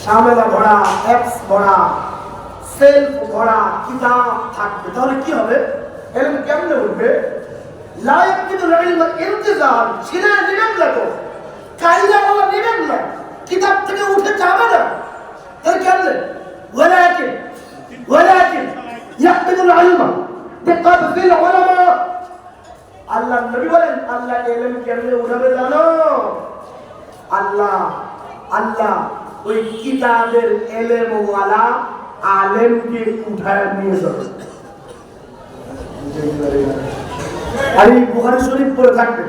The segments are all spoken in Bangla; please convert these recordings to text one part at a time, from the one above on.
সামেলা ভরা, অ্যাপস ভরা, সেলফ ভরা কিতাব থাকবে, তাহলে কি হবে? এলম কেমনে উঠবে? লাইক কিন্তু ইলম ইন্তেজার ছিনে নেবেন না, তো কাইলা বলা নেবেন না, কিতাব থেকে উঠে যাবে না, তাহলে কেমনে? ওয়ালাকিন ইয়াকবিদুল ইলম বিকাবদিল উলামা। আল্লাহ নবী বলেন, আল্লাহ ইলম কেমনে উঠাবে জানো? আল্লাহ ওই কিতাবের ইলম ওয়ালা আলেমকে উঠায় নিয়ে যাবে। আর এই বুখারী শরীফ পড়ে থাকবে,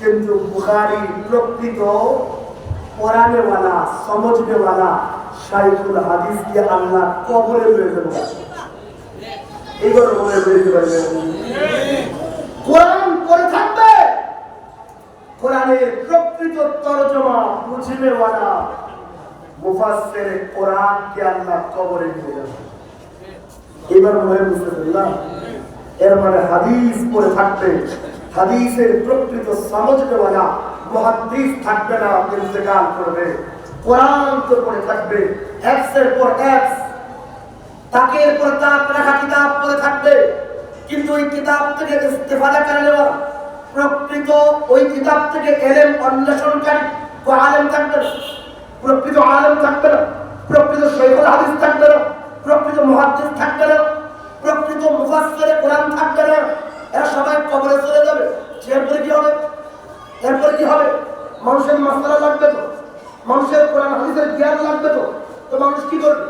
কিন্তু বুখারী প্রকৃত পড়ানে ওয়ালা, সমঝনে ওয়ালা শাইখুল হাদিস দিয়ে আল্লাহ কবরে লয়ে যাবে। এইবার মনে বেরিয়ে পারবে, কোরআন পড়ে থাকবে, কোরআনের প্রকৃত তরজমা বুঝবে ওয়ালা মুফাসসির কোরআনকে আল্লাহ কবরে নিয়ে যাবে। এবার মনে বুঝতে পারলাম, এর মানে হাদিস পড়ে থাকবে, হাদিসের প্রকৃত সমঝনে ওয়ালা মুহাদ্দিস থাকবে না, ইন্তেকাল করবে। কোরআন তো পড়ে থাকবে, এর পর এক্স, তাকের পর তাক রাখা কিতাব পড়ে থাকবে, কিন্তু ওই কিতাব থেকে ইস্তেফাদা করে নেওয়া, প্রকৃত ওই কিতাব থেকে ইলম অন্বেষণকারী আলেম থাকবে না, প্রকৃত আলেম থাকবে না, প্রকৃত শাইখুল হাদিস থাকবে না, প্রকৃত মুহাদ্দিস থাকবে না, প্রকৃত মুফাসসির কোরআন থাকবে না। এরা সবাই কবরে চলে যাবে। এরপরে কি হবে? এরপরে কি হবে? মানুষের মাসআলা লাগবে তো, মানুষের কোরআন হাদিসের জ্ঞান লাগবে তো, তো মানুষ কি করবে?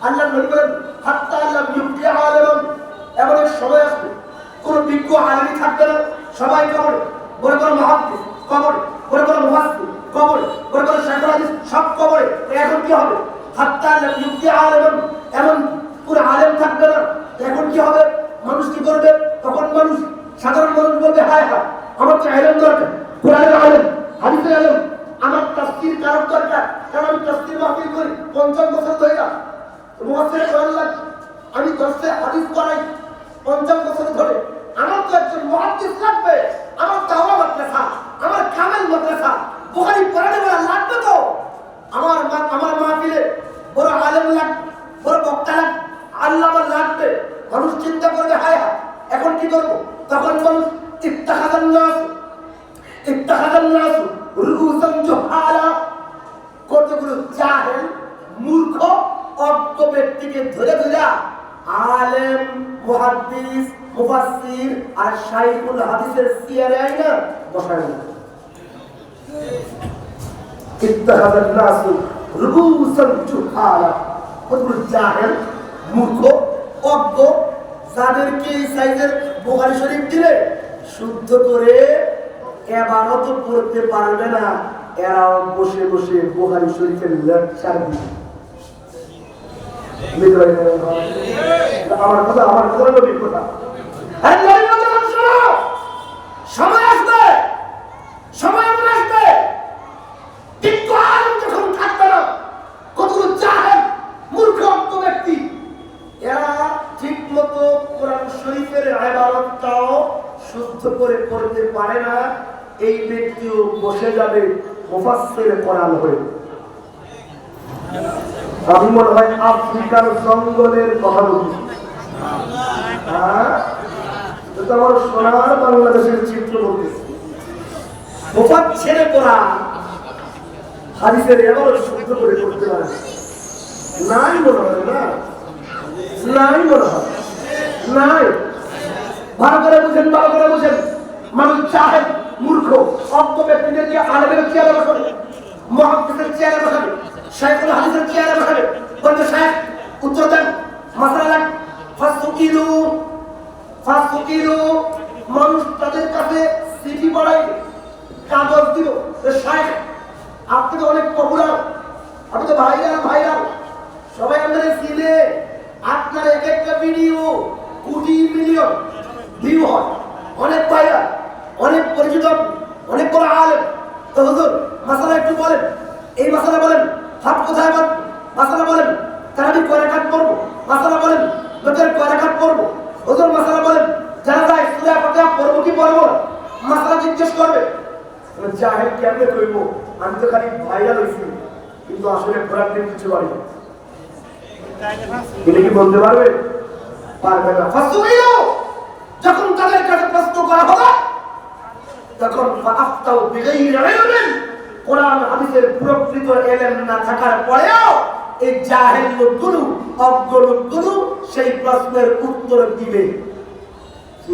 আল্লাহ নবী বলেন, হাত্তা আল্লাহ ইউবতি আলেমান, এমন এক সময় আসবে কোন বিজ্ঞ আলেমই থাকবে না, সবাই কবরে, বড় বড় মুহাদ্দিস কবরে, বড় বড় মুফাসসির কবরে, বড় বড় শাইখুল হাদিস সব কবরে। এখন কি হবে? হাত্তা আল্লাহ ইউবতি আলেমান, এমন কোন আলেম থাকবে না। এখন কি হবে? মানুষ কি করবে? তখন মানুষ, সাধারণ মানুষ বলবে, হায় হায়, আমার তো ইলম দরকার, কোরআনের ইলম, হাদিসের ইলম, আমার তাফসীর কারক দরকার, কারণ আমি তাফসীর মাহফিল করি 50 বছর ধরে, মুফাসসির কোরআন লাগে, আমি দর্শে হাদিস করাই 50 বছর ধরে, আমার তো একজন মুহাদ্দিস লাগবে, আমার দাওয়া মাদ্রাসা, আমার কামেল মাদ্রাসা, বুখারী পড়ানো বলা লাগবে তো, আমার মাহফিলে বড় আলেম লাগবে, বড় বক্তা লাগবে, আল্লামা লাগবে। মানুষ চিন্তা করবে, হায় হায়, এখন কি করবো? তখন মানুষ ইত্তাখাযান নাস রুউসান জুহালা, কতগুলো জাহেল মূর্খ অজ্ঞ ব্যক্তিকে ধরে ধরে আলেম, মুহাদ্দিস, মুফাসসির আর শাইখুল হাদিসের চেয়ারে আইনা বসায় না। ইত্তাখাযান নাস রুউসান জুহালা, কতগুলো জাহেল মূর্খ অজ্ঞ, যাদেরকে এই সাইজের বুখারী শরীফ দিলে শুদ্ধ করে ইবাদত করতে পারবে না, এরাও বসে বসে বুখারী শরীফের লেকচার দিবে। আমার কথা নবীর কথা। সময় আসবে, সময় এমন আসবে, বিজ্ঞ আলেম যখন থাকবে না, কতগুলো জাহেল মূর্খ অজ্ঞ ব্যক্তি, এরা ঠিক মতো কোরআন শরীফের ইবাদতটাও শুদ্ধ করে করতে পারে না, এই ব্যক্তিও বসে যাবে মুফাসসির কোরআন হয়ে। আমি মনে হয় আফ্রিকার জঙ্গলের কথা বলছি, হ্যাঁ, এটা আমার সোনার বাংলাদেশের চিত্র বলতেছি। মুফাসসির কোরআন হাদিসের ইবাদত শুদ্ধ করে করতে পারে নাই, মনে হয় না, নাই মনে হয়, নাই। ভালো করে বুঝেন, ভালো করে বুঝেন, মানুষ জাহেল মূর্খ অজ্ঞ ব্যক্তিদেরকে আলেমের চেয়ারে বসাবে, মুহাদ্দিসের চেয়ারে বসাবে, শাইখুল হাদিসের চেয়ারে বসাবে, বলবে শাইখ উত্তর দেন, মাসআলা ফাসুকিলু, মানুষ তাদের কাছে চিঠি পড়াইবে, কাগজ দিল, শাইখ আপনি তো অনেক পপুলার, আপনি তো ভাইরাল, সবাই আমাদের চিনে, আপনার এক একটা ভিডিও কোটি মিলিয়ন ভিউ হয়, অনেক ভাইরাল, অনেক পরিচিত, অনেক বড় আলেম। তো হুজুর মাসালা একটু বলেন, এই মাসালা বলেন, হাত কোথায় বাঁধ, মাসালা বলেন, তারাবি কয় রাকাত পড়বো, মাসালা বলেন, লোকের কয় রাকাত পড়বো, হুজুর মাসালা বলেন, জানাজায় সূরা ফাতিহা পড়বো কি পড়বো না, মাসালা জিজ্ঞেস করবে। জাহেল কেমনে কইবো, আমি তো খালি ভাইরাল হইছি, কিন্তু আসলে কোরআন দিয়ে কিছু বলে না। এটা কি বলতে পারবে? পারবে না। ফাসুইলু, যখন তাদের কাছে প্রশ্ন করা হবে তখন ফাআফতাউ বিগাইরি ইলমিন, কোরআন হাদিসের প্রকৃত ইলম না থাকার পরেও এই জাহেল লোকগুলো, অজ্ঞ লোকগুলো সেই প্রশ্নের উত্তর দিবে।